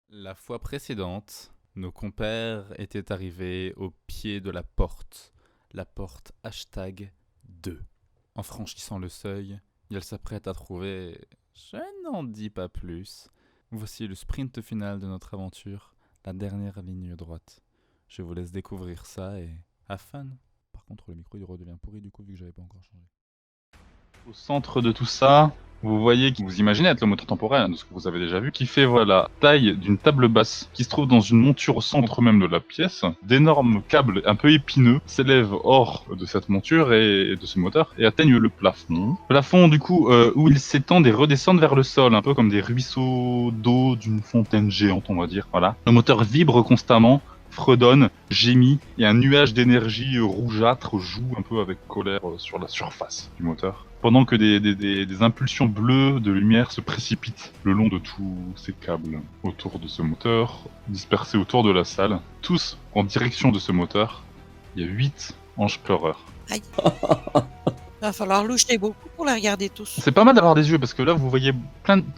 La fois précédente, nos compères étaient arrivés au pied de la porte hashtag 2. En franchissant le seuil, ils s'apprêtent à trouver... Je n'en dis pas plus. Voici le sprint final de notre aventure, la dernière ligne droite. Je vous laisse découvrir ça et... have fun. Par contre, le micro il redevient pourri du coup vu que j'avais pas encore changé. Au centre de tout ça, vous voyez, vous imaginez être le moteur temporel, de ce que vous avez déjà vu, qui fait la taille d'une table basse, qui se trouve dans une monture au centre même de la pièce. D'énormes câbles un peu épineux s'élèvent hors de cette monture et de ce moteur et atteignent le plafond. Plafond du coup où ils s'étendent et redescendent vers le sol, un peu comme des ruisseaux d'eau d'une fontaine géante, on va dire. Voilà. Le moteur vibre constamment, fredonne, gémit, et un nuage d'énergie rougeâtre joue un peu avec colère sur la surface du moteur. Pendant que des impulsions bleues de lumière se précipitent le long de tous ces câbles autour de ce moteur, dispersés autour de la salle, tous en direction de ce moteur. Il y a 8 anges pleureurs. Aïe. Va falloir loucher beaucoup pour les regarder tous. C'est pas mal d'avoir des yeux parce que là vous voyez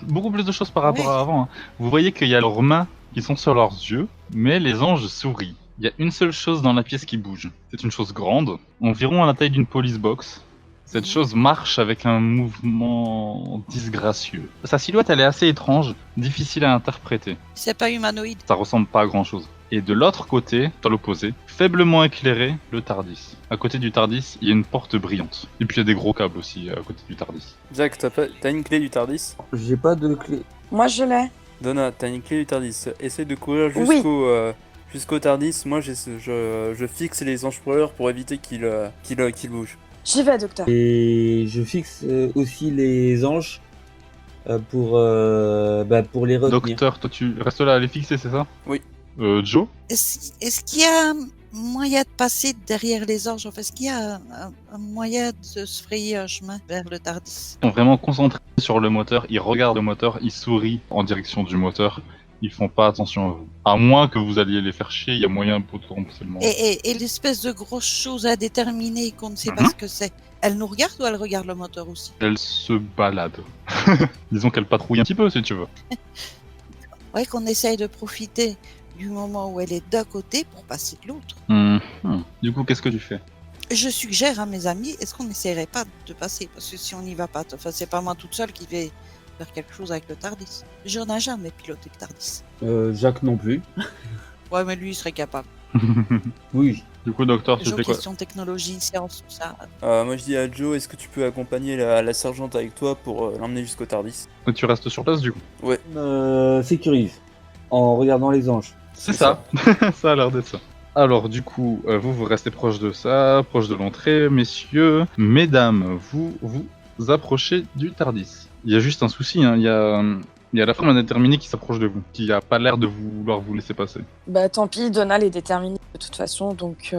beaucoup plus de choses par rapport à avant. Hein. Vous voyez qu'il y a leurs mains qui sont sur leurs yeux, mais les anges sourient. Il y a une seule chose dans la pièce qui bouge. C'est une chose grande, environ à la taille d'une police box. Cette chose marche avec un mouvement disgracieux. Sa silhouette, elle est assez étrange, difficile à interpréter. C'est pas humanoïde. Ça ressemble pas à grand chose. Et de l'autre côté, à l'opposé, faiblement éclairé, le TARDIS. À côté du TARDIS, il y a une porte brillante. Et puis il y a des gros câbles aussi à côté du TARDIS. Jack, t'as une clé du TARDIS? J'ai pas de clé. Moi je l'ai. Donna, t'as une clé du TARDIS. Essaye de courir Oui. jusqu'au TARDIS. Moi, je fixe les anges pleureurs pour éviter qu'ils bougent. J'y vais, docteur. Et je fixe aussi les anges pour les retenir. Docteur, toi tu restes là à les fixer, c'est ça? Oui. Joe? Est-ce qu'il y a moyen de passer derrière les anges? Enfin, est-ce qu'il y a un moyen de se frayer un chemin vers le TARDIS? Ils sont vraiment concentrés sur le moteur, ils regardent le moteur, ils sourient en direction du moteur. Ils font pas attention à vous. À moins que vous alliez les faire chier, il y a moyen potentiellement. Et l'espèce de grosse chose indéterminée qu'on ne sait pas ce que c'est, elle nous regarde ou elle regarde le moteur aussi? Elle se balade. Disons qu'elle patrouille un petit peu si tu veux. Ouais, qu'on essaye de profiter du moment où elle est d'un côté pour passer de l'autre. Du coup, qu'est-ce que tu fais? Je suggère à mes amis, est-ce qu'on n'essayerait pas de passer? Parce que si on n'y va pas, enfin c'est pas moi toute seule qui vais faire quelque chose avec le TARDIS. J'en ai jamais piloté le TARDIS. Jacques non plus. Ouais, mais lui il serait capable. Oui. Du coup, docteur, tu fais quoi? Question technologie, science, tout ça. Moi, je dis à Joe, est-ce que tu peux accompagner la sergente avec toi pour l'emmener jusqu'au TARDIS? Tu restes sur place du coup? Ouais. Sécurise. En regardant les anges. C'est ça. Ça a l'air d'être ça. Alors du coup, vous restez proche de ça, proche de l'entrée, messieurs. Mesdames, vous approchez du TARDIS. Il y a juste un souci, hein. Il y a la femme indéterminée qui s'approche de vous, qui a pas l'air de vouloir vous laisser passer. Bah tant pis, Donald est déterminée de toute façon, donc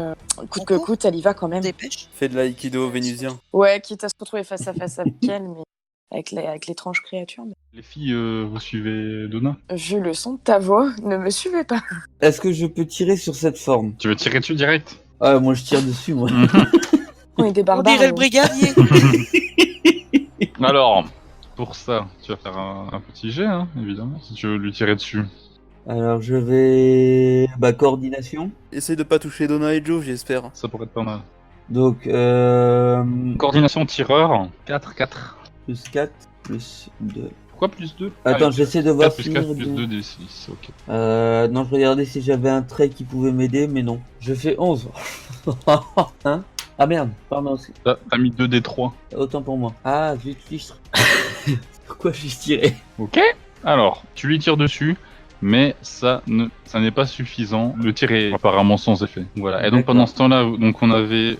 coûte que coûte, elle y va quand même. Dépêche. Fais de l'aïkido vénusien. Ouais, quitte à se retrouver face à face avec elle, mais avec l'étrange créature. Mais... Les filles, vous suivez Donna? Vu le son de ta voix, ne me suivez pas. Est-ce que je peux tirer sur cette forme? Tu veux tirer dessus direct? Ah, moi je tire dessus, moi. On est des On barbares. dirait le brigadier. Alors, pour ça, tu vas faire un petit jet, hein, évidemment, si tu veux lui tirer dessus. Alors je vais... coordination. Essaye de pas toucher Donna et Joe, j'espère. Ça pourrait être pas mal. Donc, Coordination tireur, 4. plus 4, plus 2. Pourquoi plus 2? Attends, j'essaie de voir 4 plus si... 4 plus 2 des 6, ok. Non, je regardais si j'avais un trait qui pouvait m'aider, mais non. Je fais 11. Hein? Ah merde, pardon. T'as mis 2 des 3. Autant pour moi. Ah, zut, fichtre. Pourquoi j'ai tiré? Ok. Alors, tu lui tires dessus, mais ça n'est pas suffisant. Le tir est apparemment sans effet. Voilà. Et donc pendant ce temps-là, donc on avait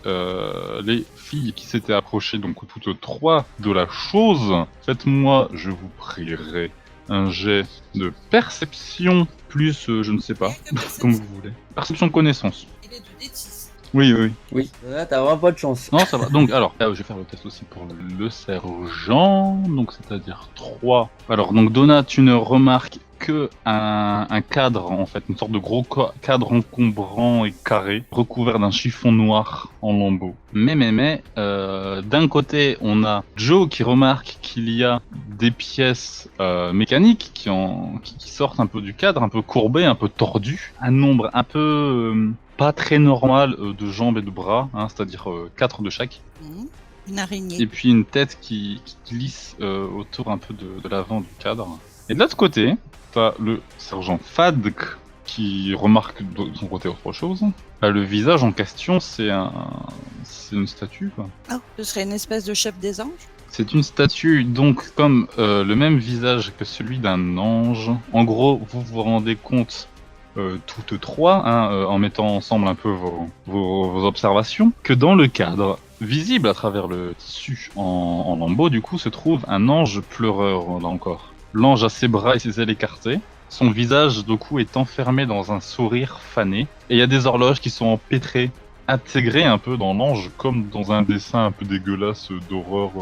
les filles qui s'étaient approchées, donc toutes 3 de la chose. Faites-moi, je vous prierai, un jet de perception plus, je ne sais pas, comme vous voulez. Perception de connaissance. Il est de D6. Oui. Oui. Là, t'as vraiment pas de chance. Non, ça va. Donc, alors, je vais faire le test aussi pour le sergent. Donc, c'est-à-dire 3. Alors, donc, Donna, tu ne remarques que un cadre, en fait, une sorte de gros cadre encombrant et carré, recouvert d'un chiffon noir en lambeaux. Mais, d'un côté, on a Joe qui remarque qu'il y a des pièces mécaniques qui sortent un peu du cadre, un peu courbées, un peu tordues, un nombre un peu pas très normal de jambes et de bras, hein, c'est-à-dire 4 de chaque. Une araignée. Et puis une tête qui glisse autour un peu de l'avant du cadre. Et de l'autre côté, t'as le sergent Fadk qui remarque de son côté autre chose. Le visage en question, c'est une statue, quoi. Ah, ce serait une espèce de chef des anges. C'est une statue, donc comme le même visage que celui d'un ange. En gros, vous vous rendez compte toutes trois, hein, en mettant ensemble un peu vos observations, que dans le cadre, visible à travers le tissu en lambeaux, du coup, se trouve un ange pleureur, là encore. L'ange a ses bras et ses ailes écartées. Son visage, du coup, est enfermé dans un sourire fané. Et il y a des horloges qui sont empêtrées, intégrées un peu dans l'ange, comme dans un dessin un peu dégueulasse d'horreur,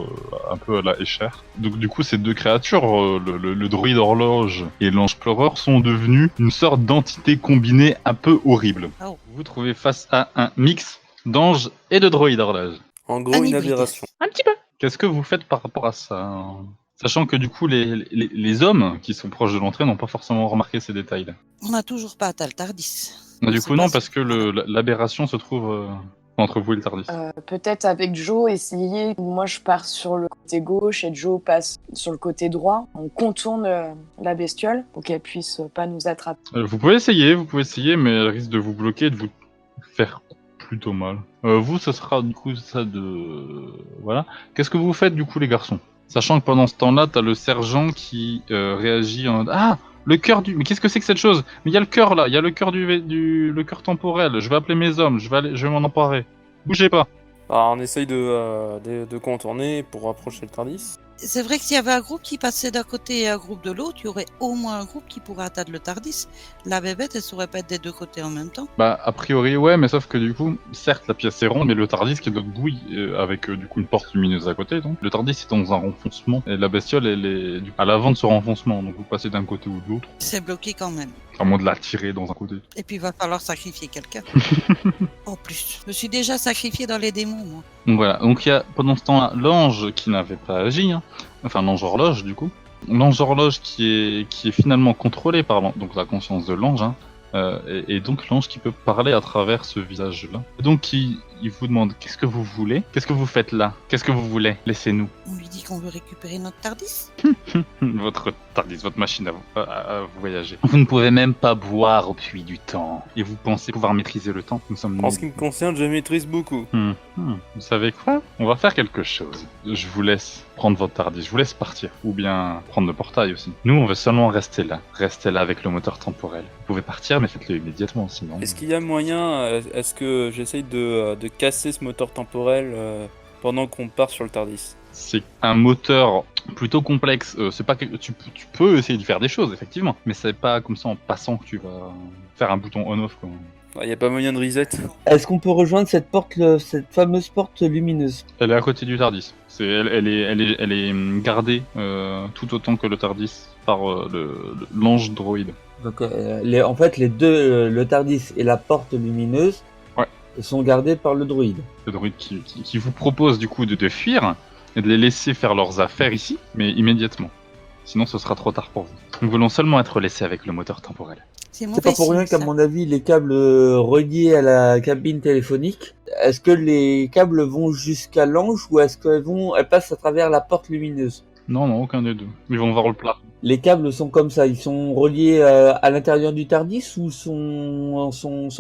un peu à la Escher. Donc du coup, ces deux créatures, le druide horloge et l'ange pleureur, sont devenus une sorte d'entité combinée un peu horrible. Oh. Vous vous trouvez face à un mix d'ange et de druide horloge. En gros, Un une hybride. aberration. Un petit peu. Qu'est-ce que vous faites par rapport à ça? Sachant que du coup, les hommes qui sont proches de l'entrée n'ont pas forcément remarqué ces détails-là. On n'a toujours pas atteint le Tardis. Du C'est coup, non, pas parce sûr. que l'aberration se trouve entre vous et le Tardis. Peut-être avec Joe, essayer. Moi, je pars sur le côté gauche et Joe passe sur le côté droit. On contourne la bestiole pour qu'elle puisse pas nous attraper. Vous pouvez essayer, mais elle risque de vous bloquer et de vous faire plutôt mal. Vous, ce sera du coup ça de... Voilà. Qu'est-ce que vous faites du coup, les garçons? Sachant que pendant ce temps-là, t'as le sergent qui réagit en... Ah, le cœur du... Mais qu'est-ce que c'est que cette chose? Mais il y a le cœur là, il y a le cœur le cœur temporel. Je vais appeler mes hommes, je vais m'en emparer. Bougez pas. Alors, on essaye de contourner pour rapprocher le Tardis. C'est vrai que s'il y avait un groupe qui passait d'un côté et un groupe de l'autre, il y aurait au moins un groupe qui pourrait atteindre le Tardis. La bébête, elle saurait pas être des deux côtés en même temps. Bah, a priori, ouais, mais sauf que du coup, certes, la pièce est ronde, mais le Tardis qui est de l'autre bout, avec du coup une porte lumineuse à côté, donc. Le Tardis est dans un renfoncement, et la bestiole, elle est à l'avant de ce renfoncement, donc vous passez d'un côté ou de l'autre, C'est bloqué quand même. à moins de la tirer dans un côté. Et puis il va falloir sacrifier quelqu'un. En plus, je me suis déjà sacrifié dans les démons, moi. Donc voilà, donc il y a pendant ce temps-là l'ange qui n'avait pas agi, hein. Enfin l'ange horloge du coup. L'ange horloge qui est finalement contrôlé par donc la conscience de l'ange, hein. Et donc l'ange qui peut parler à travers ce visage-là. Et donc il vous demande qu'est-ce que vous voulez? Qu'est-ce que vous faites là? Qu'est-ce que vous voulez? Laissez-nous. On lui dit qu'on veut récupérer notre Tardis. Votre Tardis, votre machine à voyager. Vous ne pouvez même pas boire au puits du temps. Et vous pensez pouvoir maîtriser le temps? Nous sommes En ce qui me concerne, je maîtrise beaucoup. Vous savez quoi? On va faire quelque chose. Je vous laisse prendre votre Tardis, je vous laisse partir. Ou bien prendre le portail aussi. Nous, on veut seulement rester là. Restez là avec le moteur temporel. Vous pouvez partir, mais faites-le immédiatement, sinon... Est-ce qu'il y a moyen, est-ce que j'essaye de casser ce moteur temporel pendant qu'on part sur le Tardis? C'est un moteur plutôt complexe. C'est pas que tu peux essayer de faire des choses, effectivement. Mais c'est pas comme ça en passant que tu vas faire un bouton on-off, quoi. Il n'y a pas moyen de reset? Est-ce qu'on peut rejoindre cette porte, cette fameuse porte lumineuse? Elle est à côté du Tardis. Elle est gardée tout autant que le Tardis par l'ange droïde. Donc, en fait, les deux, le Tardis et la porte lumineuse, ouais, sont gardés par le druide. Le druide qui vous propose du coup de fuir et de les laisser faire leurs affaires ici, mais immédiatement. Sinon, ce sera trop tard pour vous. Nous voulons seulement être laissés avec le moteur temporel. C'est C'est pas pour rien qu'à mon avis, les câbles reliés à la cabine téléphonique, est-ce que les câbles vont jusqu'à l'ange ou est-ce qu'elles passent à travers la porte lumineuse? Non, aucun des deux. Ils vont voir le plat. Les câbles sont comme ça, ils sont reliés à l'intérieur du Tardis ou sont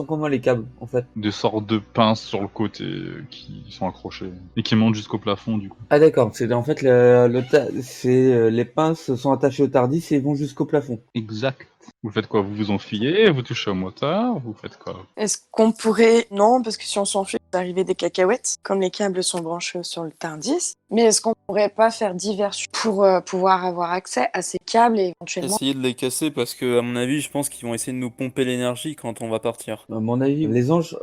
comment les câbles en fait? Des sortes de pinces sur le côté qui sont accrochées et qui montent jusqu'au plafond du coup. Ah d'accord, c'est en fait les pinces sont attachées au Tardis et vont jusqu'au plafond. Exact. Vous faites quoi? Vous vous enfuyez? Vous touchez au moteur? Vous faites quoi? Est-ce qu'on pourrait... Non, parce que si on s'enfuit, arriver des cacahuètes, comme les câbles sont branchés sur le TARDIS. Mais est-ce qu'on pourrait pas faire diversion pour pouvoir avoir accès à ces câbles et éventuellement... Essayer de les casser parce que, à mon avis, je pense qu'ils vont essayer de nous pomper l'énergie quand on va partir. À mon avis, les anges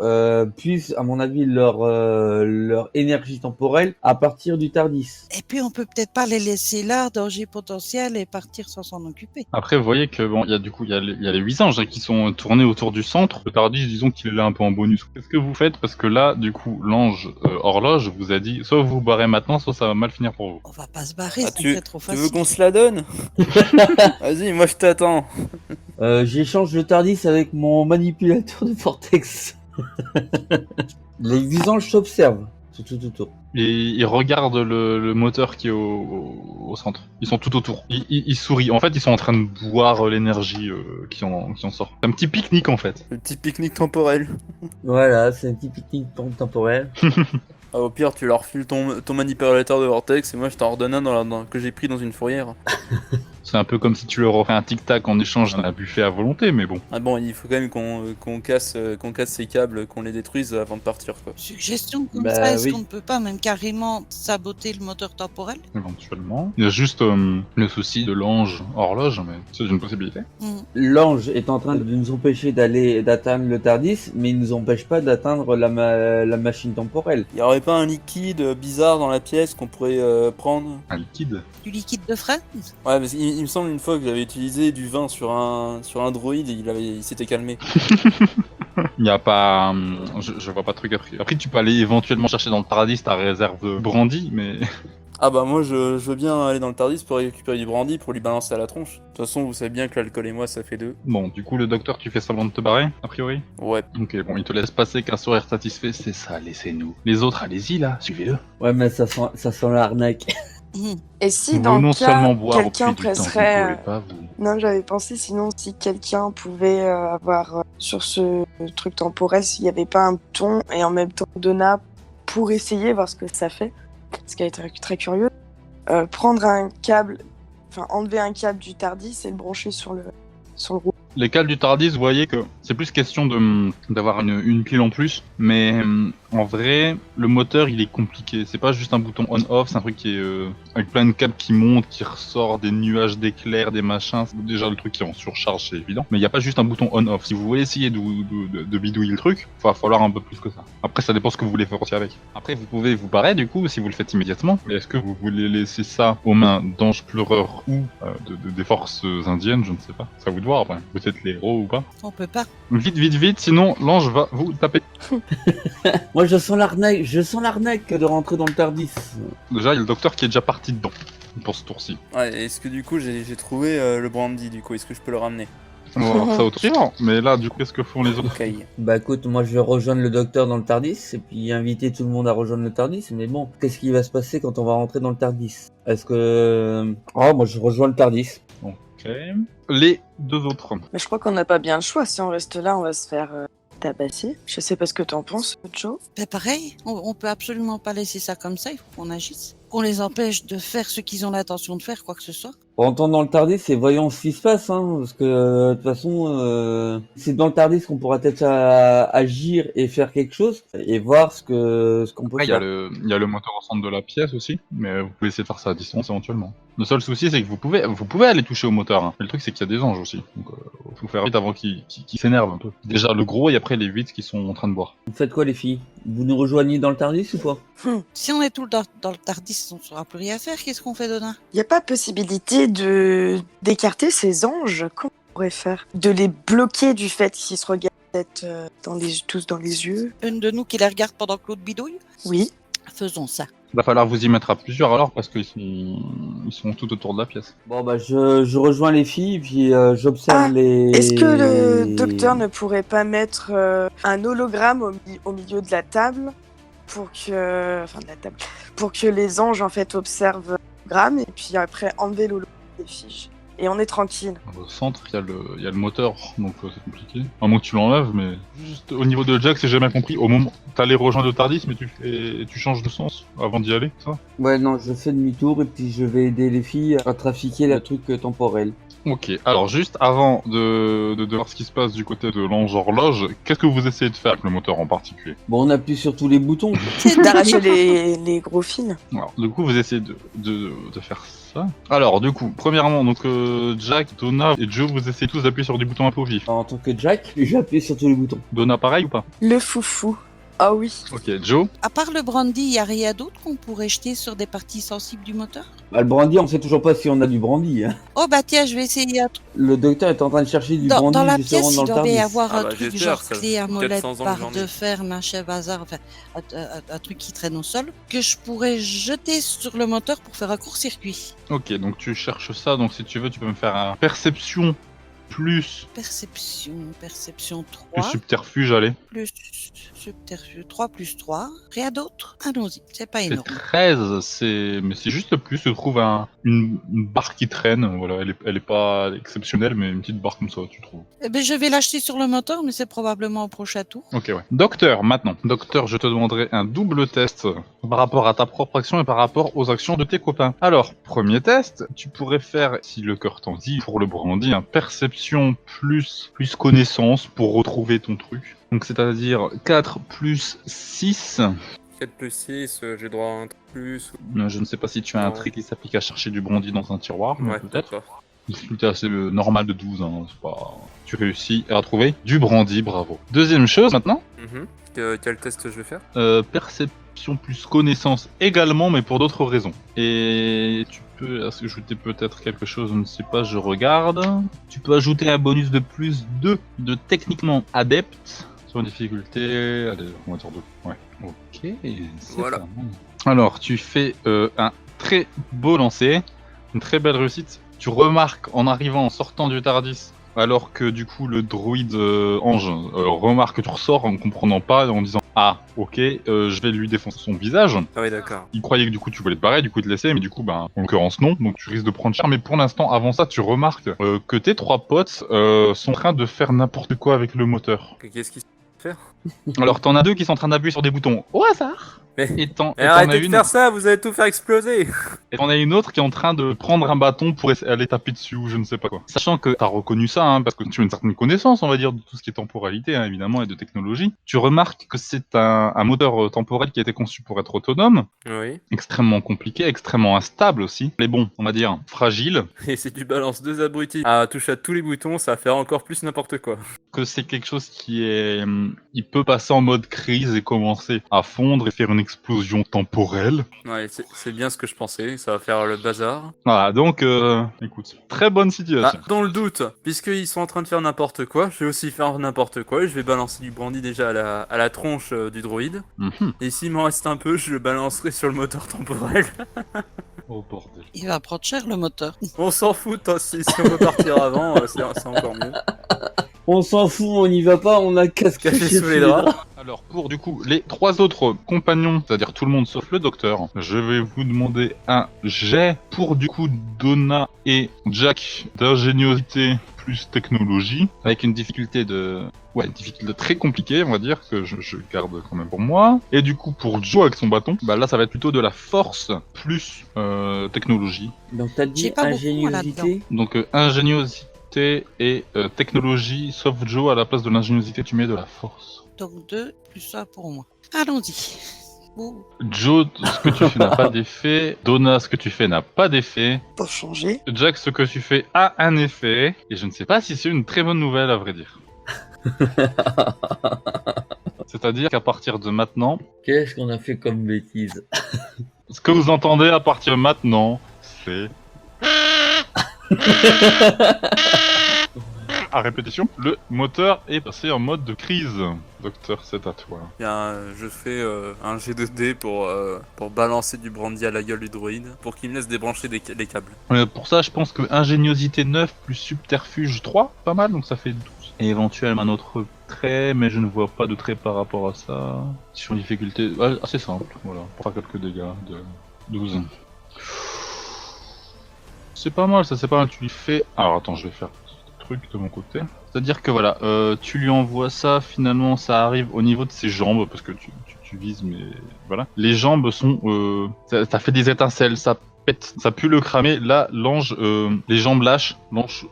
puissent, à mon avis, leur énergie temporelle à partir du TARDIS. Et puis on peut peut-être pas les laisser là, danger potentiel, et partir sans s'en occuper. Après, vous voyez que bon, il y a les 8 anges qui sont tournés autour du centre. Le Tardis, disons qu'il est là un peu en bonus. Qu'est-ce que vous faites? Parce que là, du coup, l'ange horloge vous a dit soit vous vous barrez maintenant, soit ça va mal finir pour vous. On va pas se barrer, Ah, c'est tu trop veux facile. qu'on se la donne? Vas-y, moi je t'attends. J'échange le TARDIS avec mon manipulateur de vortex. Les 8 anges s'observent tout autour. Et ils regardent le moteur qui est au centre. Ils sont tout autour. Ils sourient. En fait, ils sont en train de boire l'énergie qui en sort. C'est un petit pique-nique en fait. Le petit pique-nique temporel. Voilà, c'est un petit pique-nique temporel. Ah, au pire, tu leur files ton manipulateur de vortex et moi je t'en redonne un que j'ai pris dans une fourrière. C'est un peu comme si tu leur offrais un tic-tac en échange d'un buffet à volonté, mais bon. Ah bon, il faut quand même qu'on casse ces câbles, qu'on les détruise avant de partir, quoi. Suggestion comme Bah, ça, est-ce oui. qu'on ne peut pas même carrément saboter le moteur temporel? Éventuellement. Il y a juste le souci de l'ange horloge, mais c'est une possibilité. L'ange est en train de nous empêcher d'atteindre le TARDIS, mais il nous empêche pas d'atteindre la machine temporelle. Y aurait pas un liquide bizarre dans la pièce qu'on pourrait prendre? Un liquide. Du liquide de fraise? Ouais, parce qu'il me semble une fois que j'avais utilisé du vin sur un droïde et il s'était calmé. Il n'y a pas... je vois pas de truc après. Après, tu peux aller éventuellement chercher dans le Paradis ta réserve de brandy, mais... Ah bah moi je veux bien aller dans le TARDIS pour récupérer du brandy pour lui balancer à la tronche. De toute façon, vous savez bien que l'alcool et moi ça fait 2. Bon, du coup, le docteur, tu fais semblant de te barrer, a priori? Ouais. Ok, bon, il te laisse passer qu'un sourire satisfait, c'est ça, laissez-nous. Les autres, allez-y, là, suivez-le. Ouais, mais ça sent l'arnaque. Et si Vous dans non le seulement cas, boire au quelqu'un prix du temps, vous ne presserait... pouvez pas, vous... Non, j'avais pensé sinon si quelqu'un pouvait avoir sur ce truc temporel, s'il n'y avait pas un bouton et en même temps Donna pour essayer, voir ce que ça fait, ce qui a été très curieux, prendre un câble, enfin enlever un câble du TARDIS et le brancher sur le rouleau. Les câbles du Tardis, vous voyez que c'est plus question d'avoir une pile en plus, mais en vrai, le moteur il est compliqué. C'est pas juste un bouton on-off, c'est un truc qui est avec plein de câbles qui montent, qui ressort des nuages d'éclairs, des machins. C'est déjà le truc qui est en surcharge, c'est évident. Mais il n'y a pas juste un bouton on-off. Si vous voulez essayer de bidouiller le truc, il va falloir un peu plus que ça. Après, ça dépend ce que vous voulez faire aussi avec. Après, vous pouvez vous barrer du coup si vous le faites immédiatement. Mais est-ce que vous voulez laisser ça aux mains d'anges pleureurs ou des forces indiennes? Je ne sais pas. Ça vous de voir après. Peut-être les héros ou pas. On peut pas. Vite, sinon l'ange va vous taper. Moi, je sens l'arnaque de rentrer dans le TARDIS. Déjà, il y a le docteur qui est déjà parti dedans pour ce tour-ci. Ouais, est-ce que du coup j'ai trouvé le brandy du coup? Est-ce que je peux le ramener? On va voir ça au tour suivant. Mais là, du coup, qu'est-ce que font les autres? Ok. Bah écoute, moi je vais rejoindre le docteur dans le TARDIS et puis inviter tout le monde à rejoindre le TARDIS. Mais bon, qu'est-ce qui va se passer quand on va rentrer dans le TARDIS? Est-ce que... Oh, moi je rejoins le TARDIS. Ok. Les deux autres. Mais je crois qu'on n'a pas bien le choix. Si on reste là, on va se faire tabasser. Je sais pas ce que t'en penses, Joe. Mais pareil, on peut absolument pas laisser ça comme ça, il faut qu'on agisse. Qu'on les empêche de faire ce qu'ils ont l'intention de faire, quoi que ce soit. Rentrons dans le TARDIS et voyons ce qui se passe, hein, parce que de toute façon, c'est dans le TARDIS qu'on pourra peut-être agir et faire quelque chose et voir ce qu'on peut Après, il faire. y a le moteur au centre de la pièce aussi, mais vous pouvez essayer de faire ça à distance éventuellement. Le seul souci, c'est que vous pouvez aller toucher au moteur. Hein. Mais le truc, c'est qu'il y a des anges aussi. Donc, faut faire vite avant qu'ils s'énervent un peu. Déjà le gros et après les 8 qui sont en train de boire. Vous faites quoi les filles? Vous nous rejoignez dans le TARDIS ou pas? Si on est tout le temps dans le TARDIS, on ne saura plus rien faire. Qu'est-ce qu'on fait, Donna? Y a pas possibilité d'écarter ces anges? Comment on pourrait faire? De les bloquer du fait qu'ils se regardent tous dans les yeux? Une de nous qui les regarde pendant que l'autre bidouille? Oui. Faisons ça. Il va falloir vous y mettre à plusieurs alors parce qu'ils sont tout autour de la pièce. Bon bah je rejoins les filles puis j'observe les... Est-ce que le docteur ne pourrait pas mettre un hologramme au milieu de la table pour que les anges en fait observent l'hologramme et puis après enlever l'hologramme des fiches et on est tranquille. Au centre, il y a le moteur, donc c'est compliqué. À moins que tu l'enlèves, mais juste au niveau de Jack, j'ai jamais compris. Au moment où t'allais rejoindre le TARDIS, mais tu changes de sens avant d'y aller, ça? Ouais non, je fais demi-tour et puis je vais aider les filles à trafiquer le truc temporel. Ok, alors juste avant de voir ce qui se passe du côté de l'ange horloge, qu'est-ce que vous essayez de faire avec le moteur en particulier? Bon, on appuie sur tous les boutons. C'est D'arracher les gros fils. Alors, du coup, vous essayez de faire ça. Alors, du coup, premièrement, donc Jack, Donna et Joe, vous essayez tous d'appuyer sur des boutons un peu au vif. En tant que Jack, j'ai appuyé sur tous les boutons. Donna, pareil ou pas? Le foufou. Ah oui. Ok, Joe? À part le brandy, il n'y a rien d'autre qu'on pourrait jeter sur des parties sensibles du moteur? Bah, le brandy, on sait toujours pas si on a du brandy. Hein. Oh bah tiens, je vais essayer un truc. Le docteur est en train de chercher du brandy Dans la justement pièce, dans il le doit y TARDIS. avoir Ah un bah, truc j'espère, genre ça clé à fait molette, 400 ans que barre j'en de ai. fer, machin, bazar, enfin, un truc qui traîne au sol, que je pourrais jeter sur le moteur pour faire un court-circuit. Ok, donc tu cherches ça, donc si tu veux, tu peux me faire un perception plus Perception plus 3, subterfuge, allez. plus subterfuge 3 plus 3. Rien d'autre? Allons-y, c'est pas C'est énorme. 13, mais c'est juste le plus, je trouve une barre qui traîne, voilà, elle est pas exceptionnelle, mais une petite barre comme ça, tu trouves. Eh ben, je vais l'acheter sur le moteur, mais c'est probablement au prochain tour. Ok, ouais. Docteur, maintenant. Docteur, je te demanderai un double test par rapport à ta propre action et par rapport aux actions de tes copains. Alors, premier test, tu pourrais faire, si le cœur t'en dit, pour le brandy, un perception plus connaissance pour retrouver ton truc. Donc, c'est-à-dire 4 plus 6. 4 plus 6, j'ai droit à un plus. Je ne sais pas si tu as un Non. trick qui s'applique à chercher du brandy dans un tiroir, mais Ouais, peut-être. d'accord. Difficulté assez normale de 12, hein, c'est pas... Tu réussis à trouver du brandy, bravo. Deuxième chose, maintenant. Quel test je vais faire? Perception plus connaissance également, mais pour d'autres raisons. Et tu peux ajouter peut-être quelque chose, je ne sais pas, je regarde. Tu peux ajouter un bonus de plus 2 de techniquement adepte sur une difficulté. Allez, on va dire 2. Ouais. Ok, c'est Voilà. pas mal. Alors, tu fais un très beau lancer, une très belle réussite. Tu remarques en arrivant, en sortant du Tardis, alors que du coup le droïde ange remarque que tu ressors en ne comprenant pas, en disant ah ok, je vais lui défoncer son visage. Ah oui, d'accord. Il croyait que du coup tu voulais te barrer, du coup te laisser, mais du coup en l'occurrence non, donc tu risques de prendre cher. Mais pour l'instant, avant ça, tu remarques que tes 3 potes sont en train de faire n'importe quoi avec le moteur. Qu'est-ce qui se fait? Alors t'en as 2 qui sont en train d'appuyer sur des boutons au hasard. Mais Et t'en mais as arrêtez de une, faire ça, vous allez tout faire exploser! et t'en as une autre qui est en train de prendre un bâton pour aller taper dessus ou je ne sais pas quoi. Sachant que t'as reconnu ça, hein, parce que tu as une certaine connaissance, on va dire, de tout ce qui est temporalité, hein, évidemment, et de technologie. Tu remarques que c'est un moteur temporel qui a été conçu pour être autonome, Oui. extrêmement compliqué, extrêmement instable aussi. Mais bon, on va dire fragile, Et si tu balances 2 abrutis à toucher à tous les boutons, ça va faire encore plus n'importe quoi. que c'est quelque chose qui est... il peut passer en mode crise et commencer à fondre et faire une explosion temporelle. Ouais, c'est bien ce que je pensais, ça va faire le bazar. Voilà, donc, écoute, très bonne situation. Dans le doute, puisqu'ils sont en train de faire n'importe quoi, je vais aussi faire n'importe quoi et je vais balancer du brandy déjà à la tronche du droïde. Mhm. Et s'il m'en reste un peu, je le balancerai sur le moteur temporel. Oh bordel. Il va prendre cher le moteur. On s'en fout, hein, si on peut partir avant, c'est encore mieux. On s'en fout, on n'y va pas, on a casque Café sous les draps. Alors, pour du coup, les 3 autres compagnons, c'est-à-dire tout le monde sauf le docteur, je vais vous demander un jet pour du coup Donna et Jack d'ingéniosité plus technologie, avec une difficulté une difficulté très compliquée, on va dire, que je garde quand même pour moi. Et du coup, pour Joe avec son bâton, bah là, ça va être plutôt de la force plus technologie. Donc t'as dit J'ai pas beaucoup, moi, ingéniosité. Donc, ingéniosité et technologie, sauf Joe, à la place de l'ingéniosité, tu mets de la force. Donc 2 plus 1 pour moi. Allons-y. Ouh. Joe, ce que tu fais n'a pas d'effet. Donna, ce que tu fais n'a pas d'effet. Pour changer. Jack, ce que tu fais a un effet. Et je ne sais pas si c'est une très bonne nouvelle, à vrai dire. C'est-à-dire qu'à partir de maintenant, Qu'est-ce qu'on a fait comme bêtise? ce que vous entendez à partir de maintenant, c'est... À répétition, le moteur est passé en mode de crise. Docteur, c'est à toi. Bien, je fais un jet de dés pour balancer du brandy à la gueule du droïde, pour qu'il me laisse débrancher les câbles. Pour ça, je pense que ingéniosité 9 plus subterfuge 3, pas mal, donc ça fait 12. Et éventuellement un autre trait, mais je ne vois pas de trait par rapport à ça. Sur une difficulté assez simple, voilà, pour faire quelques dégâts de 12. C'est pas mal, ça c'est pas mal, tu lui fais... Alors attends, je vais faire un truc de mon côté. C'est-à-dire que voilà, tu lui envoies ça, finalement ça arrive au niveau de ses jambes, parce que tu vises, mais voilà. Les jambes sont... ça fait des étincelles, ça pète, ça pue le cramer. Là, l'ange, les jambes lâchent, l'ange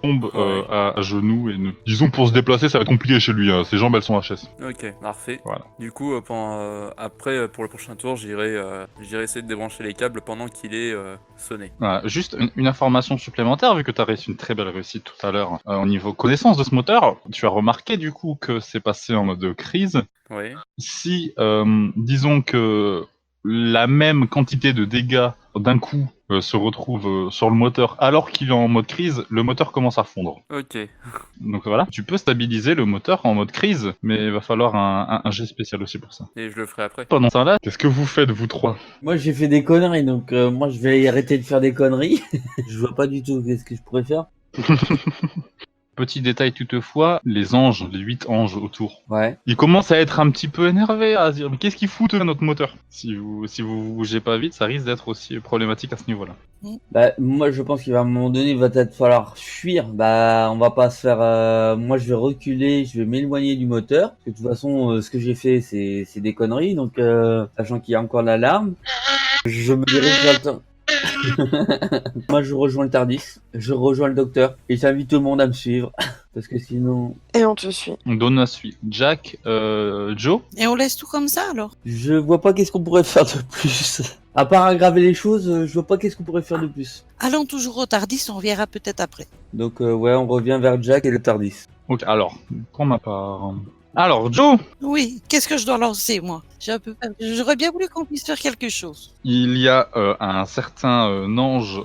tombe Ouais. à genoux et disons pour se déplacer, ça va être compliqué chez lui. Hein. Ses jambes, elles sont HS. Ok, parfait. Voilà. Du coup, après, pour le prochain tour, j'irai essayer de débrancher les câbles pendant qu'il est sonné. Voilà. Juste une information supplémentaire, vu que tu as réussi une très belle réussite tout à l'heure au niveau connaissance de ce moteur, tu as remarqué du coup que c'est passé en mode crise. Oui. Si, disons que la même quantité de dégâts d'un coup se retrouve sur le moteur alors qu'il est en mode crise, le moteur commence à fondre. Ok. Donc voilà, tu peux stabiliser le moteur en mode crise, mais il va falloir un jet spécial aussi pour ça. Et je le ferai après. Pendant ça là, qu'est-ce que vous faites vous trois? Moi, j'ai fait des conneries, donc moi, je vais arrêter de faire des conneries. Je vois pas du tout qu'est-ce que je pourrais faire. Petit détail toutefois, les anges, les 8 anges autour, Ouais. ils commencent à être un petit peu énervés, à se dire mais qu'est-ce qu'ils foutent notre moteur? Si vous bougez pas vite, ça risque d'être aussi problématique à ce niveau-là. Bah, moi, je pense qu'à un moment donné, il va peut-être falloir fuir. Bah, on va pas se faire. Moi, je vais reculer, je vais m'éloigner du moteur. Parce que de toute façon, ce que j'ai fait, c'est des conneries. Donc, sachant qu'il y a encore l'alarme, je me dirige vers le temps. Moi, je rejoins le Tardis, je rejoins le docteur et j'invite tout le monde à me suivre. Parce que sinon, Et on te suit. Donna suit Jack, Joe. Et on laisse tout comme ça alors? je vois pas qu'est-ce qu'on pourrait faire de plus. À part aggraver les choses, je vois pas qu'est-ce qu'on pourrait faire de plus. Allons toujours au Tardis, on verra peut-être après. Donc, ouais, on revient vers Jack et le Tardis. Ok, alors, pour ma part. Alors, Joe, Oui, qu'est-ce que je dois lancer moi? J'ai un peu peur. J'aurais bien voulu qu'on puisse faire quelque chose. il y a un certain ange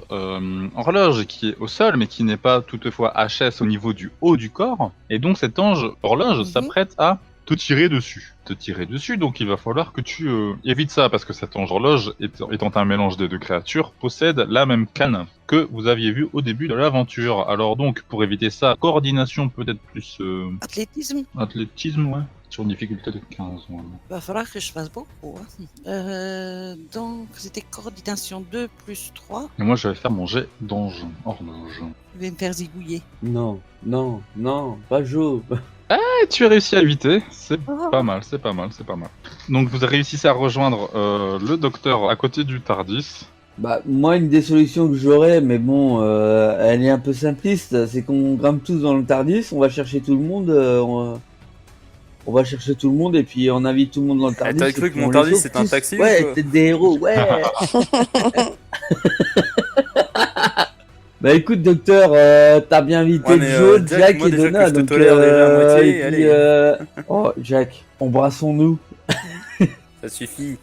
horloge qui est au sol, mais qui n'est pas toutefois HS au niveau du haut du corps. Et donc cet ange horloge Mhm. s'apprête à te tirer dessus. Donc il va falloir que tu évites ça, parce que cet ange horloge, étant un mélange des deux créatures, possède la même canne que vous aviez vue au début de l'aventure. Alors donc, pour éviter ça, coordination peut-être plus Athlétisme, athlétisme, ouais, sur une difficulté de 15. Ouais. va falloir que je fasse beaucoup. Hein. Donc c'était coordination 2 plus 3. Et moi je vais faire mon jet d'ange horloge. Je vais me faire zigouiller. Non, non, non, pas Joe. Et tu as réussi à éviter, c'est Oh. pas mal, c'est pas mal, c'est pas mal. Donc vous réussissez à rejoindre le docteur à côté du Tardis. Bah, moi, une des solutions que j'aurais, mais bon, elle est un peu simpliste, c'est qu'on grimpe tous dans le Tardis, on va chercher tout le monde, on va chercher tout le monde et puis on invite tout le monde dans le Tardis. t'as et cru puis que mon on les Tardis, sauve c'est un tous. taxi ou Ouais, quoi t'es des héros, ouais. Bah écoute, docteur, t'as bien invité Ouais, mais, Joe, Jack, moi, et déjà que Donna, je te donc tolère déjà à moitié, et puis, allez. Oh, Jack, embrassons-nous. Ça suffit.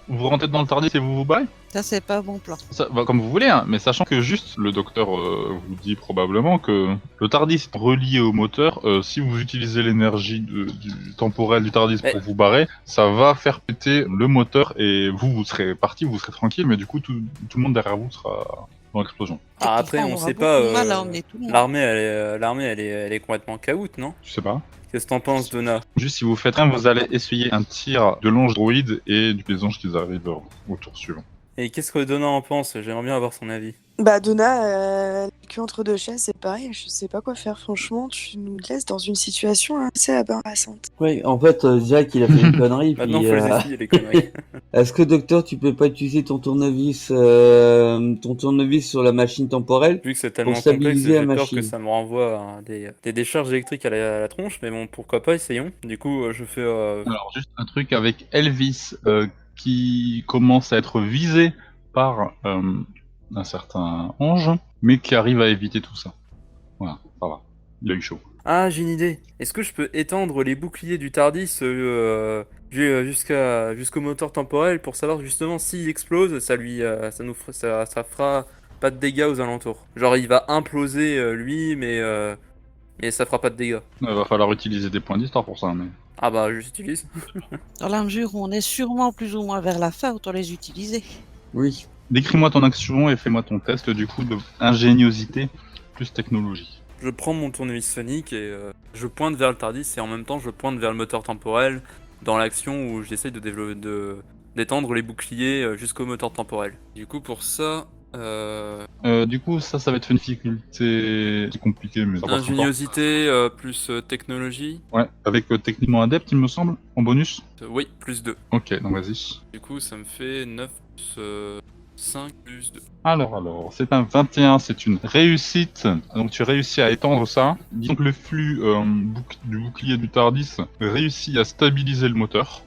Vous rentrez dans le Tardis et vous vous barrez. Ça c'est pas bon plan. Ça va comme vous voulez, hein, mais sachant que juste le docteur vous dit probablement que le Tardis est relié au moteur. Si vous utilisez l'énergie du temporel du Tardis pour vous barrer, ça va faire péter le moteur et vous serez parti, vous serez tranquille, mais du coup tout le monde derrière vous sera dans l'explosion. Ah, après, Techniquement, on aura sait beaucoup pas. de mal à emmener tout le monde. L'armée, elle est complètement caoute, non? Je sais pas. Qu'est-ce que t'en penses, Donna? Juste si vous faites rien, vous allez essuyer un tir de l'ange droïde et des anges qui arrivent au tour suivant. Et qu'est-ce que Donna en pense? J'aimerais bien avoir son avis. Bah, Donna, elle est que entre deux chaises, c'est pareil, je sais pas quoi faire. Franchement, tu nous laisses dans une situation assez embarrassante. Ouais, en fait, Jack, il a fait une connerie. Maintenant, puis, faut les essuyer, les conneries. Est-ce que, docteur, tu peux pas utiliser ton tournevis sur la machine temporelle? Vu que c'est tellement Pour complexe, stabiliser j'ai la peur machine. que ça me renvoie à des décharges électriques à la tronche, mais bon, pourquoi pas, essayons. Du coup, je fais... Alors juste un truc avec Elvis qui commence à être visé par un certain ange, mais qui arrive à éviter tout ça. Voilà, ça va. Il a eu chaud. Ah, j'ai une idée. Est-ce que je peux étendre les boucliers du Tardis jusqu'au moteur temporel pour savoir justement s'il explose, ça fera pas de dégâts aux alentours. Genre il va imploser lui, mais ça fera pas de dégâts. Il va falloir utiliser des points d'histoire pour ça, mais... Ah bah j'utilise. Dans la mesure où on est sûrement plus ou moins vers la fin, autant les utiliser. Oui. Décris-moi ton action et fais-moi ton test du coup de ingéniosité plus technologie. Je prends mon tournevis sonique et je pointe vers le Tardis et en même temps je pointe vers le moteur temporel dans l'action où j'essaye d'étendre les boucliers jusqu'au moteur temporel. Du coup pour ça... Du coup, ça va être une difficulté... C'est compliqué, mais ça passe encore. ingéniosité plus technologie. Ouais, avec techniquement adepte, il me semble, en bonus. Oui, plus 2. Ok, donc vas-y. Du coup ça me fait 9 plus 5 plus 2. Alors, c'est un 21, c'est une réussite. Donc tu réussis à étendre ça. Disons que le flux du bouclier du Tardis réussit à stabiliser le moteur.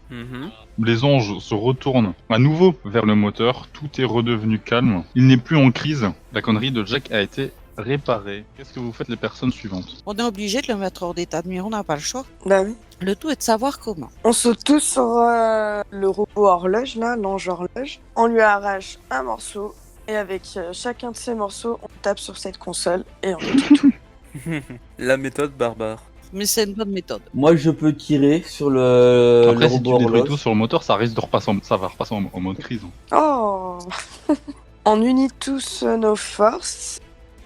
Les anges se retournent à nouveau vers le moteur. Tout est redevenu calme. Il n'est plus en crise. La connerie de Jack a été réparée. Qu'est-ce que vous faites les personnes suivantes? On est obligé de le mettre hors d'état de nuire, on n'a pas le choix. Bah oui. Le tout est de savoir comment. On saute tous sur le robot horloge, là, l'ange horloge. On lui arrache un morceau. Et avec chacun de ces morceaux, on tape sur cette console et on détruit tout. La méthode barbare. Mais c'est une bonne méthode. Moi, je peux tirer sur le Après, si tu robot détruis horloge. tout sur le moteur, ça risque de repasser ça va repasser en mode crise. Oh. On unit tous nos forces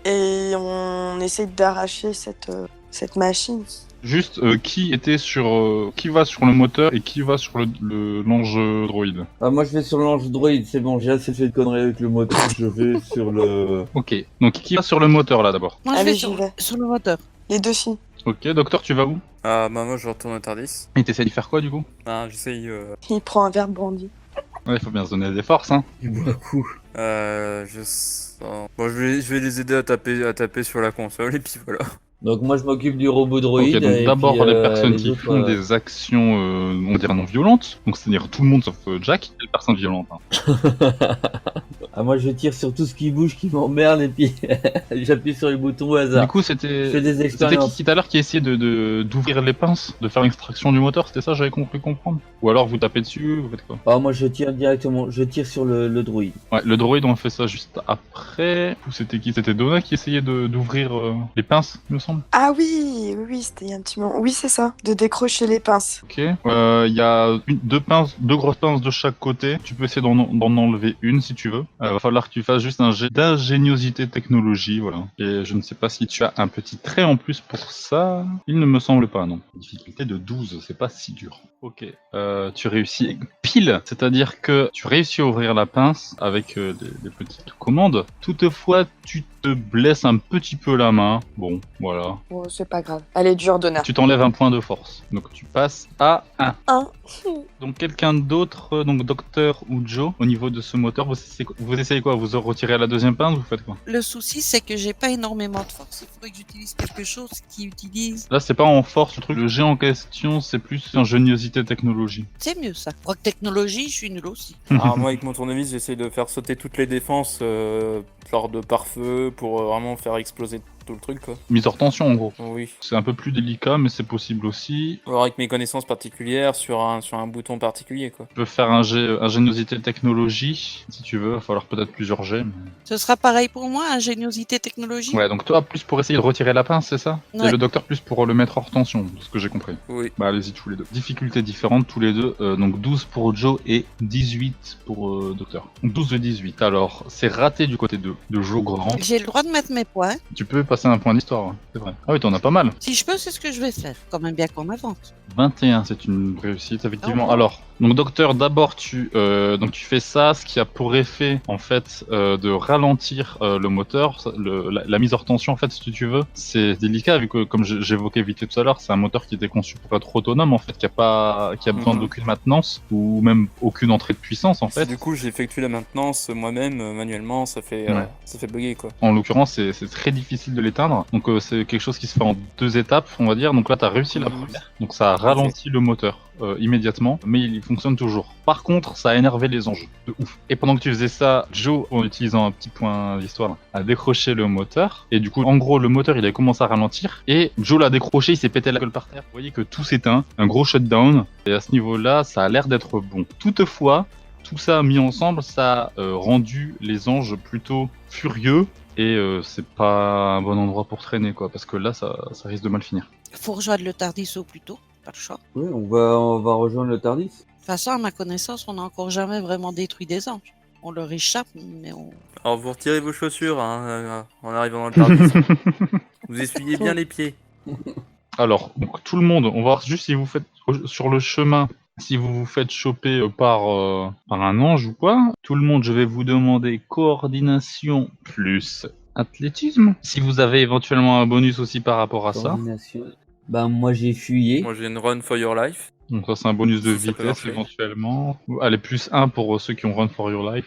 et on essaye d'arracher cette machine. Juste, qui va sur le moteur et qui va sur l'ange droïde? Ah, moi, je vais sur l'ange droïde, c'est bon, j'ai assez fait de conneries avec le moteur, je vais sur le... Ok, donc qui va sur le moteur là d'abord? Moi, je Allez, vais j'y vais. sur le moteur. Les deux filles. Ok, docteur, tu vas où? Ah bah moi je retourne au Tardis. Et t'essaies de faire quoi du coup? Ah j'essaye... Il prend un verre brandy. Ouais, il faut bien se donner des forces, hein. Du bois coup. je sens... Bon je vais les aider à taper sur la console et puis voilà. Donc moi, je m'occupe du robot droïde. Ok, donc et d'abord puis, les personnes les qui autres, font des actions, on va dire non violentes, donc c'est-à-dire tout le monde sauf Jack, et les personnes violentes. Hein. Ah, moi, je tire sur tout ce qui bouge, qui m'emmerde, et puis j'appuie sur les boutons au hasard. Du coup, Je fais c'était des qui expériences. tout à l'heure qui essayait d'ouvrir les pinces, de faire l'extraction du moteur, c'était ça, j'avais compris comprendre? Ou alors vous tapez dessus, vous faites quoi? Ah, moi, je tire directement, je tire sur le droïde. Ouais, le droïde, on fait ça juste après. Ou c'était qui? C'était Donna qui essayait d'ouvrir les pinces, il me semble. Ah oui, c'était il y a un petit moment. Oui, c'est ça, de décrocher les pinces. Ok. Il y a deux grosses pinces de chaque côté. Tu peux essayer d'en enlever une si tu veux. Va falloir que tu fasses juste un jet d'ingéniosité technologie, voilà. Et je ne sais pas si tu as un petit trait en plus pour ça. Il ne me semble pas, non. Difficulté de 12, c'est pas si dur. Ok. Tu réussis pile, c'est-à-dire que tu réussis à ouvrir la pince avec des petites commandes. Toutefois, tu te blesses un petit peu la main. Bon, voilà. Bon, c'est pas grave. Elle est dure, Donna. Tu t'enlèves un point de force. Donc tu passes à 1. Un. Donc quelqu'un d'autre, donc Docteur ou Joe, au niveau de ce moteur, vous essayez quoi? Vous retirez la deuxième pince, vous faites quoi? Le souci, c'est que j'ai pas énormément de force. Il faudrait que j'utilise quelque chose qui utilise. Là, c'est pas en force le truc. Le jet en question, c'est plus ingéniosité technologie. C'est mieux ça. Rock technologie, je suis nul aussi. Alors moi avec mon tournevis j'essaye de faire sauter toutes les défenses genre de pare-feu pour vraiment faire exploser tout le truc quoi. Mise hors tension en gros. Oui. C'est un peu plus délicat, mais c'est possible aussi. Alors avec mes connaissances particulières sur un bouton particulier quoi. Tu peux faire un jet ingéniosité technologie, si tu veux. Il va falloir peut-être plusieurs jets. Mais... Ce sera pareil pour moi, ingéniosité technologie. Ouais, donc toi plus pour essayer de retirer la pince, c'est ça? Ouais. Et le docteur plus pour le mettre hors tension, de ce que j'ai compris. Oui. Bah allez-y tous les deux. Difficultés différentes tous les deux. Donc 12 pour Joe et 18 pour Docteur. Donc 12 de 18. Alors, c'est raté du côté de Joe Grand. J'ai le droit de mettre mes points. Tu peux passer un point d'histoire, ouais, c'est vrai. Ah oui, t'en as pas mal. Si je peux, c'est ce que je vais faire. Quand même bien qu'on avance. 21, c'est une réussite, effectivement. Oh. Alors, donc Docteur, d'abord tu fais ça, ce qui a pour effet, en fait, de ralentir le moteur. La mise hors tension, en fait, si tu veux, c'est délicat, vu que, comme j'évoquais vite fait tout à l'heure, c'est un moteur qui était conçu pour être autonome, en fait, qui a besoin d'aucune maintenance, ou même aucune entrée de puissance, en fait. Du coup j'effectue la maintenance moi-même manuellement, ça fait bugger quoi. En l'occurrence, c'est très difficile de l'éteindre. Donc, c'est quelque chose qui se fait en 2 étapes, on va dire. Donc là, tu as réussi la première. Donc, ça a ralenti le moteur immédiatement, mais il fonctionne toujours. Par contre, ça a énervé les anges. De ouf. Et pendant que tu faisais ça, Joe, en utilisant un petit point d'histoire, a décroché le moteur. Et du coup, en gros, le moteur, il a commencé à ralentir. Et Joe l'a décroché, il s'est pété la gueule par terre. Vous voyez que tout s'éteint. Un gros shutdown. Et à ce niveau-là, ça a l'air d'être bon. Toutefois, tout ça mis ensemble, ça a rendu les anges plutôt furieux. Et c'est pas un bon endroit pour traîner, quoi, parce que là, ça risque de mal finir. Faut rejoindre le Tardis au plus tôt. Pas le choix. Oui, on va rejoindre le Tardis. De toute façon, à ma connaissance, on n'a encore jamais vraiment détruit des anges. On leur échappe, mais on... Alors vous retirez vos chaussures hein, en arrivant dans le Tardis. Vous essuyez bien les pieds. Alors, donc, tout le monde, on va voir juste si vous faites sur le chemin, si vous vous faites choper par un ange ou quoi. Tout le monde, je vais vous demander coordination plus athlétisme. Si vous avez éventuellement un bonus aussi par rapport à ça. Coordination. Bah, moi, j'ai fuyé. Moi j'ai une run for your life. Donc ça, c'est un bonus de Ça peut vitesse marcher. éventuellement. Allez, plus 1 pour ceux qui ont Run for Your Life.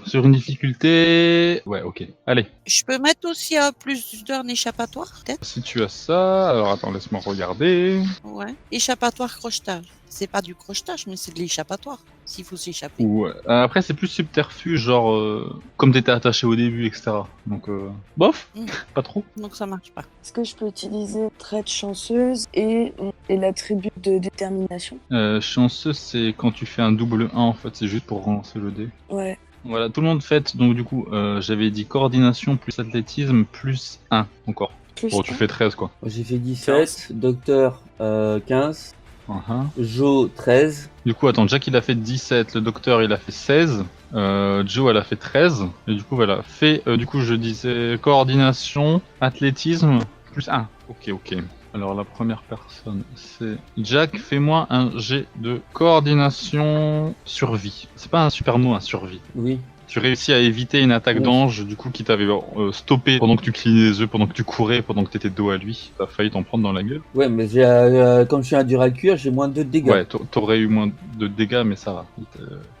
Sur une difficulté... Ouais, ok. Allez, Je peux mettre aussi plus d'un échappatoire, peut-être? si tu as ça... Alors attends, laisse-moi regarder. Ouais. Échappatoire crochetage. C'est pas du crochetage, mais c'est de l'échappatoire. S'il faut s'échapper. Ouais. Après, c'est plus subterfuge, genre... comme t'étais attaché au début, etc. Donc, bof, Mm. pas trop. Donc ça marche pas. Est-ce que je peux utiliser trait de chanceuse et l'attribut de détermination? Chanceux, c'est quand tu fais un double 1, en fait. C'est juste pour relancer le dé. Ouais. Voilà, tout le monde fait. Donc, du coup, j'avais dit coordination plus athlétisme plus 1 encore. Plus Bon, tu un. fais 13, quoi. Moi, j'ai fait 17, docteur 15, Uh-huh. Joe 13. Du coup, attends, Jack il a fait 17, le docteur il a fait 16, Joe elle a fait 13, et du coup voilà, du coup je disais coordination, athlétisme, plus 1. Ok. Alors la première personne c'est Jack, fais-moi un jet de coordination survie. C'est pas un super mot, un survie. Oui. Tu réussis à éviter une attaque Oui. d'ange, du coup, qui t'avait stoppé pendant que tu clignais les yeux, pendant que tu courais, pendant que t'étais dos à lui. T'as failli t'en prendre dans la gueule. Ouais, mais comme je suis un dur à cuire, j'ai moins de dégâts. Ouais, t'aurais eu moins de dégâts, mais ça va.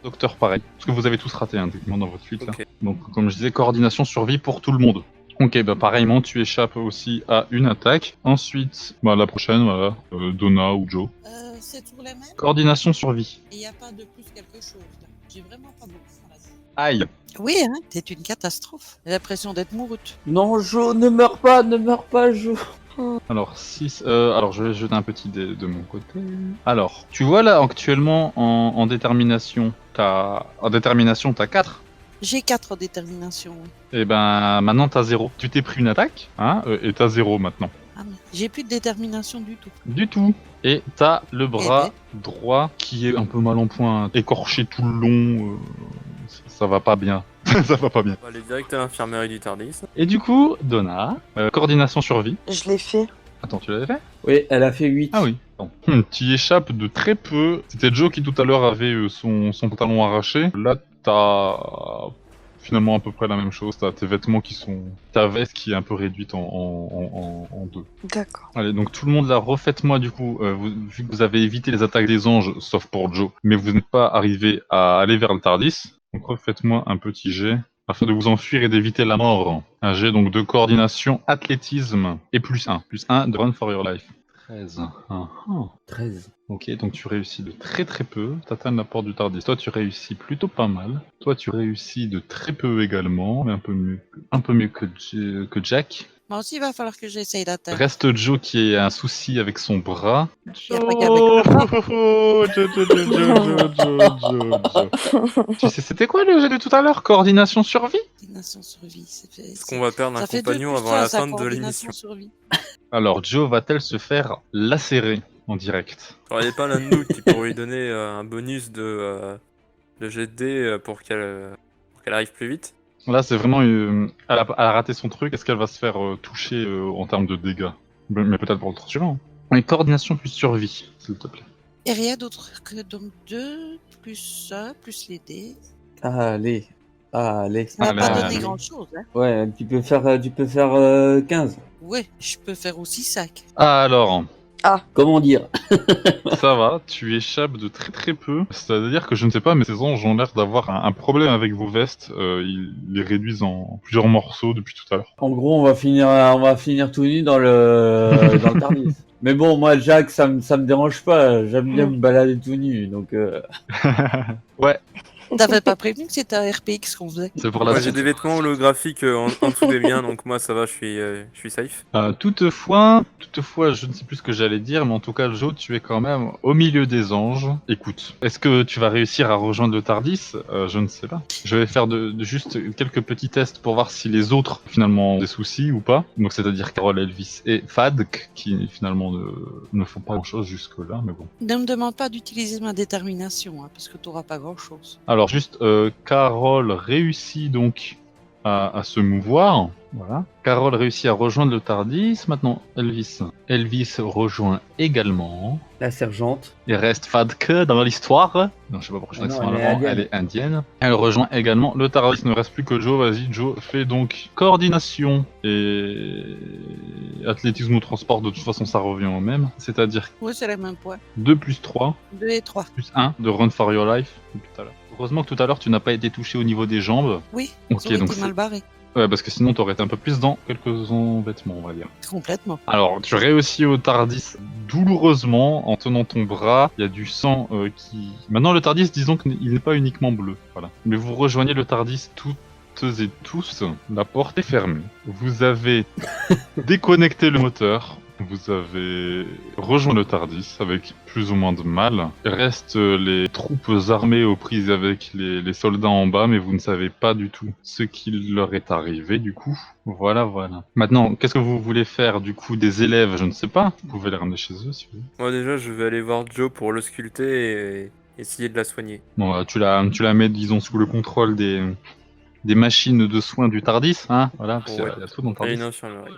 Docteur, pareil. Parce que vous avez tous raté, hein, techniquement, dans votre suite, là. Ok. Donc, comme je disais, coordination survie pour tout le monde. Ok, bah pareillement, tu échappes aussi à une attaque. Ensuite, bah la prochaine, voilà, Donna ou Joe. C'est toujours les mêmes? Coordination survie. Il n'y a pas de plus quelque chose. Là. J'ai vraiment pas beaucoup. Aïe. Oui, hein, t'es une catastrophe. J'ai l'impression d'être mourute. Non, Joe, ne meurs pas, Joe. Alors, 6. Alors, je vais jeter un petit dé de mon côté. Alors, tu vois là, actuellement, en détermination, t'as 4. J'ai 4 déterminations. Oui. Et ben, maintenant, t'as 0. Tu t'es pris une attaque, hein, et t'as 0 maintenant. Ah, mais j'ai plus de détermination du tout. Du tout. Et t'as le bras droit qui est un peu mal en point, écorché tout le long. Ça va pas bien. Ça va pas bien. On va aller direct à l'infirmerie du Tardis. Et du coup, Donna, coordination survie. Je l'ai fait. Attends, tu l'avais fait? Oui, elle a fait 8. Ah oui. Tu y échappes de très peu. C'était Joe qui tout à l'heure avait son pantalon arraché. Là, t'as finalement à peu près la même chose. T'as tes vêtements qui sont... Ta veste qui est un peu réduite en deux. D'accord. Allez, donc tout le monde là, refaites-moi du coup, vu que vous avez évité les attaques des anges, sauf pour Joe, mais vous n'êtes pas arrivé à aller vers le Tardis, donc refaites-moi un petit jet afin de vous enfuir et d'éviter la mort. Un jet donc de coordination, athlétisme et plus 1. Plus 1 de Run for Your Life. 13. 13. Ok, donc tu réussis de très très peu. T'atteins la porte du Tardis. Toi, tu réussis plutôt pas mal. Toi, tu réussis de très peu également, mais un peu mieux que Jack. Moi aussi, il va falloir que j'essaye d'atteindre. Reste Joe qui a un souci avec son bras. Y a pas qu'avec le Joe. Tu sais, c'était quoi le jeu de tout à l'heure? Coordination survie? Coordination survie. Est-ce qu'on va perdre un ça fait compagnon 2 plus avant la 3, ça, fin de coordination l'émission? survie. Alors, Joe va-t-elle se faire lacérer en direct? Alors, il n'y a pas l'un de nous qui pourrait lui donner un bonus de jet de dés pour qu'elle arrive plus vite? Là, c'est vraiment... elle a raté son truc. Est-ce qu'elle va se faire toucher en termes de dégâts? Mais peut-être pour le suivant. Une coordination plus survie, s'il te plaît. Et rien d'autre que donc 2 plus ça, plus les dés. Allez. Ça va Allez, pas allez. donner grand-chose. Hein. Ouais, tu peux faire 15. Ouais, je peux faire aussi 5. Alors... Comment dire? Ça va, tu échappes de très très peu. C'est-à-dire que je ne sais pas, mais ces anges ont l'air d'avoir un problème avec vos vestes. Ils les réduisent en plusieurs morceaux depuis tout à l'heure. En gros, on va finir tout nu dans le Tardis. Mais bon, moi, Jack, ça me dérange pas. J'aime bien me balader tout nu, donc. Ouais, T'avais pas prévenu que c'était un RPX qu'on faisait? c'est pour la Moi j'ai suite. des vêtements holographiques en dessous des miens, donc moi ça va, je suis safe. Toutefois, je ne sais plus ce que j'allais dire, mais en tout cas, Joe, tu es quand même au milieu des anges. Écoute, est-ce que tu vas réussir à rejoindre le Tardis? Je ne sais pas. Je vais faire de juste quelques petits tests pour voir si les autres, finalement, ont des soucis ou pas. Donc, c'est-à-dire Carole, Elvis et Fadk, qui, finalement, ne font pas grand-chose jusque-là, mais bon. Ne me demande pas d'utiliser ma détermination, hein, parce que t'auras pas grand-chose. Alors, juste, Carole réussit donc à se mouvoir. Voilà. Carole réussit à rejoindre le Tardis. Maintenant, Elvis rejoint également. La sergente. Il reste Fadke dans l'histoire. Non, je sais pas pourquoi je dis Ah ça non, en elle est allemand. indienne. Elle est indienne. Elle rejoint également le Tardis. Il ne reste plus que Joe. Vas-y, Joe, fais donc coordination et athlétisme ou transport. De toute façon, ça revient au même. C'est-à-dire Oui, c'est les mêmes points. 2 plus 3 2 et 3. plus 1 de Run for Your Life. Depuis tout à l'heure. Heureusement que tout à l'heure tu n'as pas été touché au niveau des jambes. Oui, Ok, ça aurait donc été mal barré. Ouais, parce que sinon t'aurais été un peu plus dans quelques embêtements, on va dire. Complètement. Alors, tu réussis au Tardis douloureusement en tenant ton bras. Il y a du sang qui... Maintenant, le Tardis, disons qu'il n'est pas uniquement bleu. Voilà. Mais vous rejoignez le Tardis toutes et tous. La porte est fermée. Vous avez déconnecté le moteur. Vous avez rejoint le Tardis avec plus ou moins de mal. Il reste les troupes armées aux prises avec les soldats en bas, mais vous ne savez pas du tout ce qui leur est arrivé du coup. Voilà. Maintenant, qu'est-ce que vous voulez faire du coup des élèves? Je ne sais pas. Vous pouvez les ramener chez eux si vous voulez. Moi déjà, je vais aller voir Joe pour l'ausculter et essayer de la soigner. Bon, tu la mets, disons, sous le contrôle des machines de soins du Tardis, hein. Voilà, parce qu'il y a tout dans le Et Tardis. une infirmerie.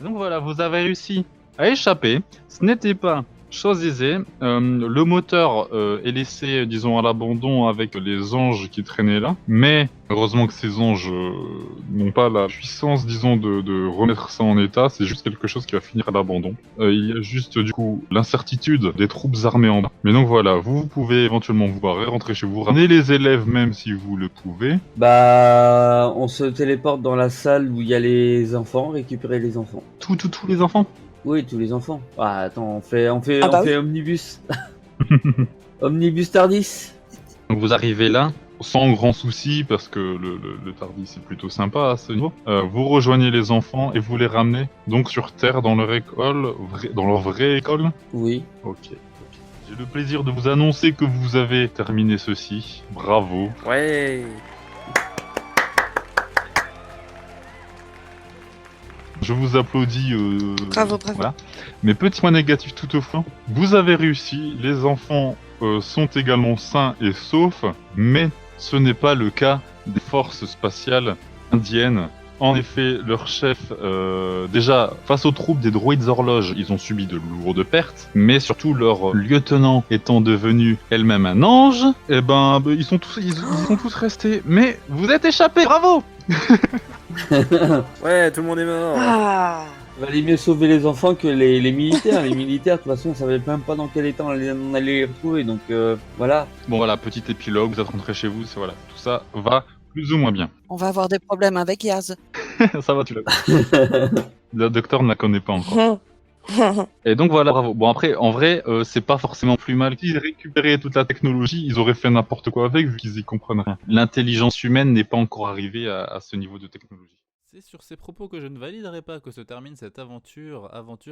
Donc voilà, vous avez réussi à échapper. Ce n'était pas chose aisée. Le moteur est laissé, disons, à l'abandon avec les anges qui traînaient là. Mais heureusement que ces anges n'ont pas la puissance, disons, de remettre ça en état. C'est juste quelque chose qui va finir à l'abandon. Il y a juste, du coup, l'incertitude des troupes armées en bas. Mais donc voilà, vous pouvez éventuellement vous barrer, rentrer chez vous, ramener les élèves même si vous le pouvez. Bah, on se téléporte dans la salle où il y a les enfants, récupérer les enfants. Tous les enfants. Oui, tous les enfants. Ah, attends, on Ah fait bah oui. omnibus. Omnibus Tardis. Donc vous arrivez là, sans grand souci, parce que le Tardis est plutôt sympa à ce niveau. Vous rejoignez les enfants et vous les ramenez donc sur Terre dans leur école, dans leur vraie école. Oui. Ok. J'ai le plaisir de vous annoncer que vous avez terminé ceci. Bravo. Ouais. Je vous applaudis. Bravo. Voilà. Mais petit point négatif toutefois, vous avez réussi, les enfants sont également sains et saufs, mais ce n'est pas le cas des forces spatiales indiennes. En effet, leur chef, déjà, face aux troupes des droïdes horloges, ils ont subi de lourdes pertes, mais surtout leur lieutenant étant devenu elle-même un ange, eh ben, ils sont tous restés. Mais vous êtes échappés, bravo! Ouais, tout le monde est mort. Ah. Valait mieux sauver les enfants que les militaires. Les militaires, de toute façon, on savait même pas dans quel état on allait les retrouver, donc voilà. Bon voilà, petit épilogue, vous êtes rentrés chez vous, c'est voilà, tout ça va plus ou moins bien. On va avoir des problèmes avec Yaz. Ça va, tu l'as. Le docteur ne la connaît pas encore. Et donc voilà, bravo. Bon après, en vrai, c'est pas forcément plus mal. S'ils récupéraient toute la technologie, ils auraient fait n'importe quoi avec, vu qu'ils y comprennent rien. L'intelligence humaine n'est pas encore arrivée à ce niveau de technologie. C'est sur ces propos que je ne validerai pas que se termine cette aventure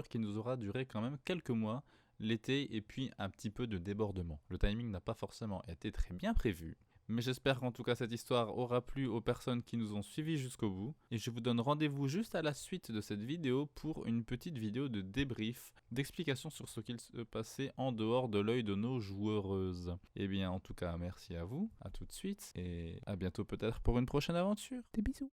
qui nous aura duré quand même quelques mois, l'été et puis un petit peu de débordement. Le timing n'a pas forcément été très bien prévu, mais j'espère qu'en tout cas cette histoire aura plu aux personnes qui nous ont suivis jusqu'au bout, et je vous donne rendez-vous juste à la suite de cette vidéo pour une petite vidéo de débrief, d'explication sur ce qu'il se passait en dehors de l'œil de nos joueuses. Et bien en tout cas merci à vous, à tout de suite, et à bientôt peut-être pour une prochaine aventure. Des bisous.